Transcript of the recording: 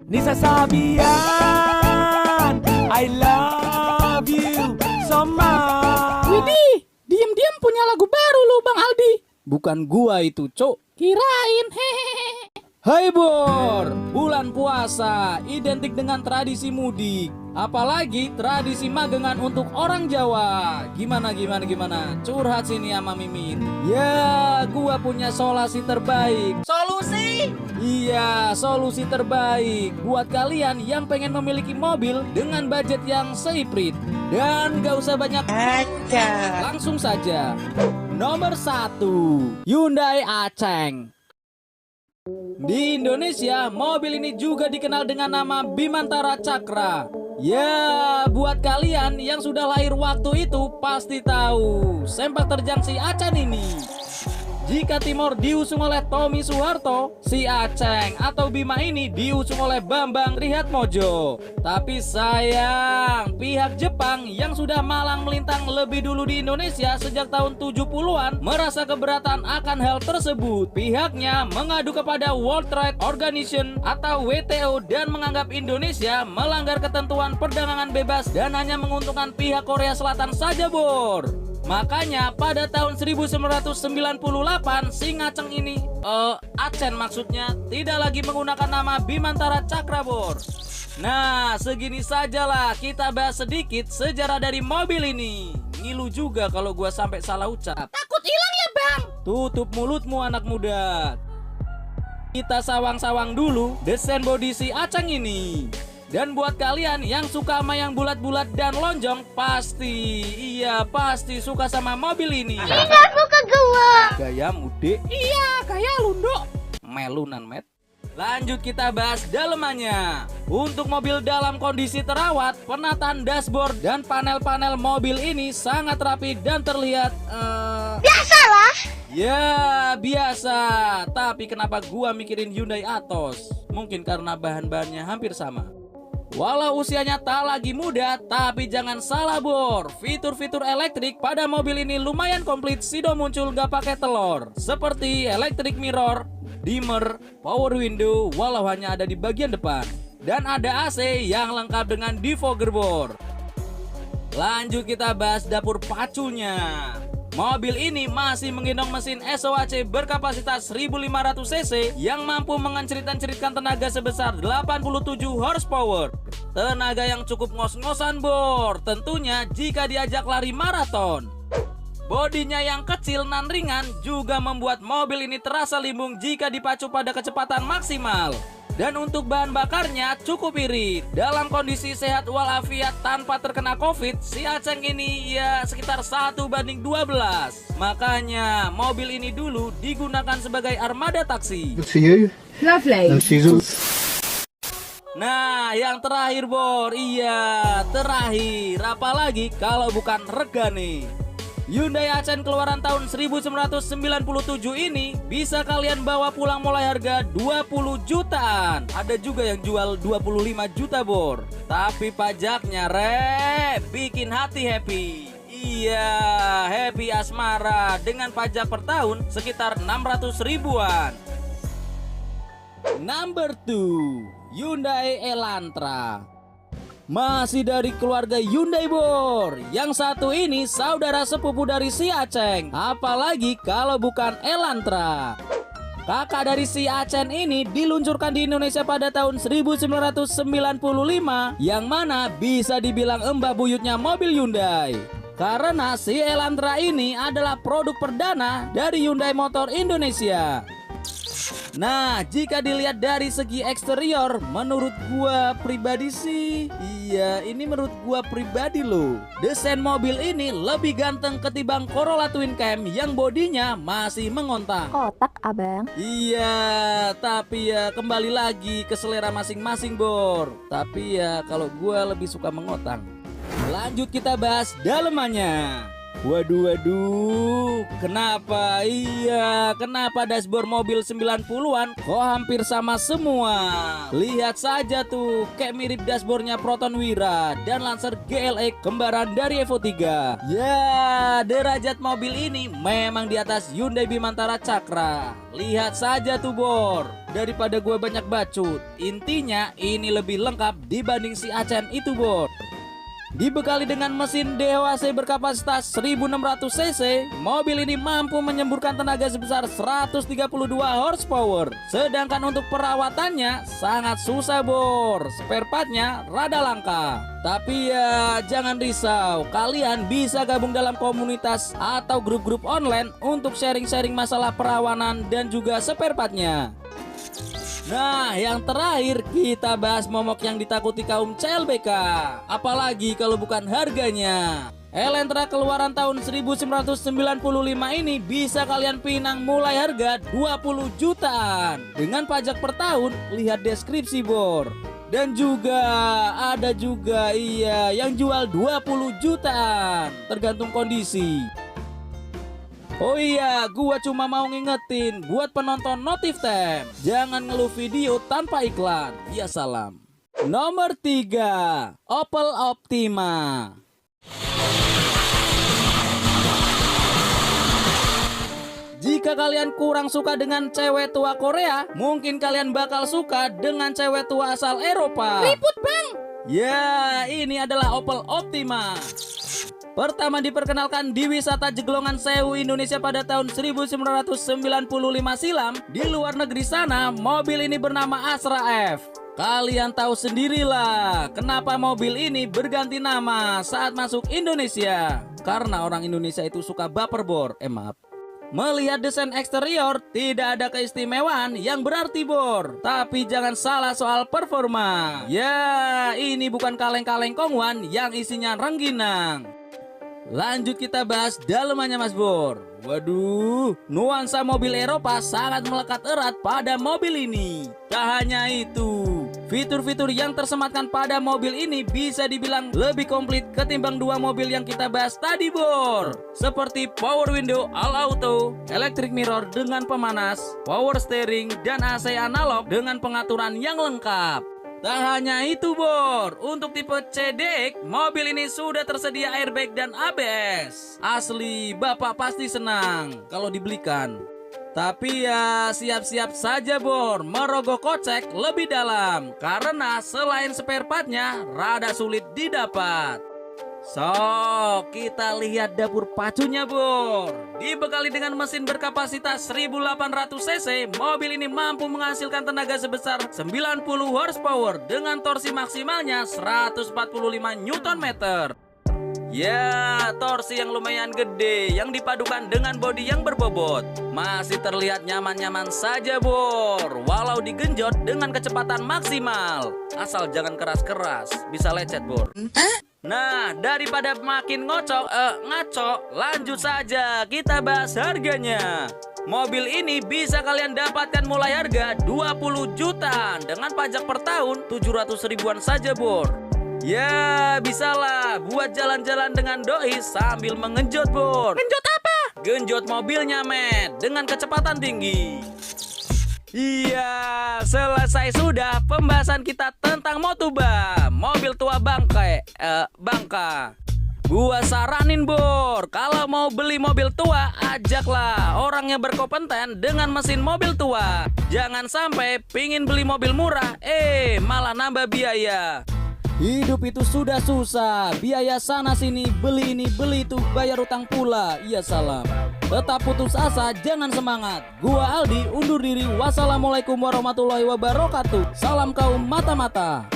Nisa Sabian, I love you so much. Widih, diam-diam punya lagu baru lu Bang Aldi. Bukan gua itu, Cok. Kirain, hehehe. Hai Bor, bulan puasa identik dengan tradisi mudik. Apalagi tradisi magengan untuk orang Jawa. Gimana? Curhat sini sama Mimin. Ya, gua punya solusi terbaik. Solusi? Iya, solusi terbaik buat kalian yang pengen memiliki mobil dengan budget yang seiprit. Dan gak usah banyak langsung saja. Nomor 1, Hyundai Acceng. Di Indonesia, mobil ini juga dikenal dengan nama Bimantara Cakra. Ya, buat kalian yang sudah lahir waktu itu pasti tahu sepak terjang si Acan ini. Jika Timor diusung oleh Tommy Soeharto, si Acceng atau Bima ini diusung oleh Bambang Trihatmojo. Tapi sayang, pihak Jepang yang sudah malang melintang lebih dulu di Indonesia sejak tahun 70-an merasa keberatan akan hal tersebut. Pihaknya mengadu kepada World Trade Organization atau WTO dan menganggap Indonesia melanggar ketentuan perdagangan bebas dan hanya menguntungkan pihak Korea Selatan saja, Bor. Makanya pada tahun 1998 si Ngaceng ini, Acen maksudnya, tidak lagi menggunakan nama Bimantara Cakra, Bor. Nah, segini sajalah kita bahas sedikit sejarah dari mobil ini. Ngilu juga kalau gua sampai salah ucap. Takut hilang ya Bang? Tutup mulutmu anak muda. Kita sawang-sawang dulu desain bodi si Aceng ini. Dan buat kalian yang suka sama yang bulat-bulat dan lonjong, pasti suka sama mobil ini. Enggak suka gua. Gaya mudik, Iya, kayak lundo. melunan met. Lanjut kita bahas dalemannya. Untuk mobil dalam kondisi terawat, penataan dashboard dan panel-panel mobil ini sangat rapi dan terlihat Biasalah. ya biasa. Tapi kenapa gua mikirin Hyundai Atos? Mungkin karena bahan-bahannya hampir sama. Walau usianya tak lagi muda, tapi jangan salah Bor, fitur-fitur elektrik pada mobil ini lumayan komplit sido muncul gak pakai telur. Seperti electric mirror, dimmer, power window walau hanya ada di bagian depan. Dan ada AC yang lengkap dengan defogger Bor. Lanjut kita bahas dapur pacunya. Mobil ini masih menggendong mesin SOHC berkapasitas 1500 cc yang mampu mengencrit-encritkan tenaga sebesar 87 horsepower. Tenaga yang cukup ngos-ngosan Bor, tentunya jika diajak lari maraton. Bodinya yang kecil nan ringan juga membuat mobil ini terasa limbung jika dipacu pada kecepatan maksimal. Dan untuk bahan bakarnya cukup irit. Dalam kondisi sehat walafiat tanpa terkena COVID, si Aceng ini ya sekitar 1:12. Makanya mobil ini dulu digunakan sebagai armada taksi. Good for you. Lovely. No season. Nah, yang terakhir Bor, iya terakhir. Apalagi kalau bukan rega nih. Hyundai Accent keluaran tahun 1997 ini bisa kalian bawa pulang mulai harga 20 jutaan. Ada juga yang jual 25 juta Bor. Tapi pajaknya bikin hati happy. Iya, happy asmara dengan pajak per tahun sekitar 600 ribuan. Number 2, Hyundai Elantra. Masih dari keluarga Hyundai Bor. Yang satu ini saudara sepupu dari si Aceng. Apalagi kalau bukan Elantra. Kakak dari si Acen ini diluncurkan di Indonesia pada tahun 1995. Yang mana bisa dibilang embah buyutnya mobil Hyundai. Karena si Elantra ini adalah produk perdana dari Hyundai Motor Indonesia. Nah, jika dilihat dari segi eksterior, menurut gua pribadi sih, iya ini menurut gua pribadi loh. Desain mobil ini lebih ganteng ketimbang Corolla Twin Cam yang bodinya masih mengontang. Kotak abang. Iya, tapi ya kembali lagi ke selera masing-masing Bor. Tapi ya kalau gua lebih suka mengotang. Lanjut kita bahas dalemannya. Waduh, kenapa? Iya, kenapa dashboard mobil 90-an kok hampir sama semua? Lihat saja tuh, kayak mirip dashboardnya Proton Wira dan Lancer GLE kembaran dari Evo 3. Ya, derajat mobil ini memang di atas Hyundai Bimantara Cakra. Lihat saja tuh Bor, daripada gue banyak bacot, intinya ini lebih lengkap dibanding si Achen itu Bor. Dibekali dengan mesin DHC berkapasitas 1600 cc, mobil ini mampu menyemburkan tenaga sebesar 132 horsepower. Sedangkan untuk perawatannya sangat susah Bor, spare partnya rada langka. Tapi ya jangan risau, kalian bisa gabung dalam komunitas atau grup-grup online untuk sharing-sharing masalah perawanan dan juga spare partnya. Nah, yang terakhir kita bahas momok yang ditakuti kaum CLBK. Apalagi kalau bukan harganya. Elantra keluaran tahun 1995 ini bisa kalian pinang mulai harga 20 jutaan. Dengan pajak per tahun, lihat deskripsi Bor. Dan juga ada juga yang jual 20 jutaan, tergantung kondisi. Oh iya, gua cuma mau ngingetin buat penonton Notif Time, jangan ngeluh video tanpa iklan. Ya salam. Nomor 3, Opel Optima. Jika kalian kurang suka dengan cewek tua Korea, mungkin kalian bakal suka dengan cewek tua asal Eropa. Ribut bang. Ya, ini adalah Opel Optima. Pertama diperkenalkan di wisata Jeglongan Sewu Indonesia pada tahun 1995 silam. Di luar negeri sana, mobil ini bernama Astra F. Kalian tahu sendirilah kenapa mobil ini berganti nama saat masuk Indonesia. Karena orang Indonesia itu suka baper Bor. Maaf. Melihat desain eksterior, tidak ada keistimewaan yang berarti Bor. Tapi jangan salah soal performa. Ya, ini bukan kaleng-kaleng Kongwan yang isinya rengginang. Lanjut kita bahas dalemannya Mas Bor. Waduh, nuansa mobil Eropa sangat melekat erat pada mobil ini. Tak hanya itu, fitur-fitur yang tersematkan pada mobil ini bisa dibilang lebih komplit ketimbang dua mobil yang kita bahas tadi Bor. Seperti power window all auto, electric mirror dengan pemanas, power steering, dan AC analog dengan pengaturan yang lengkap. Tak hanya itu Bor, untuk tipe CDX, mobil ini sudah tersedia airbag dan ABS. Asli, Bapak pasti senang kalau dibelikan. Tapi ya siap-siap saja Bor, merogoh kocek lebih dalam. Karena selain spare partnya, rada sulit didapat. So, kita lihat dapur pacunya Bor. Dibekali dengan mesin berkapasitas 1800 cc, mobil ini mampu menghasilkan tenaga sebesar 90 horsepower dengan torsi maksimalnya 145 Nm. Ya, torsi yang lumayan gede yang dipadukan dengan bodi yang berbobot. Masih terlihat nyaman-nyaman saja Bor, walau digenjot dengan kecepatan maksimal. Asal jangan keras-keras, bisa lecet Bor. Nah, daripada makin ngaco, lanjut saja kita bahas harganya. Mobil ini bisa kalian dapatkan mulai harga 20 jutaan dengan pajak per tahun 700 ribuan saja Bor. Ya, bisalah buat jalan-jalan dengan doi sambil mengenjot Bor. Genjot apa? Genjot mobilnya Met dengan kecepatan tinggi. Iya, selesai sudah pembahasan kita tentang Motuba, mobil tua bangka. Gua saranin Bor, kalau mau beli mobil tua, ajaklah orang yang berkompeten dengan mesin mobil tua. Jangan sampai pingin beli mobil murah, malah nambah biaya. Hidup itu sudah susah, biaya sana sini, beli ini, beli itu, bayar utang pula. Iya salam. Tetap putus asa, jangan semangat. Gua Aldi undur diri. Wassalamualaikum warahmatullahi wabarakatuh. Salam kaum mata-mata.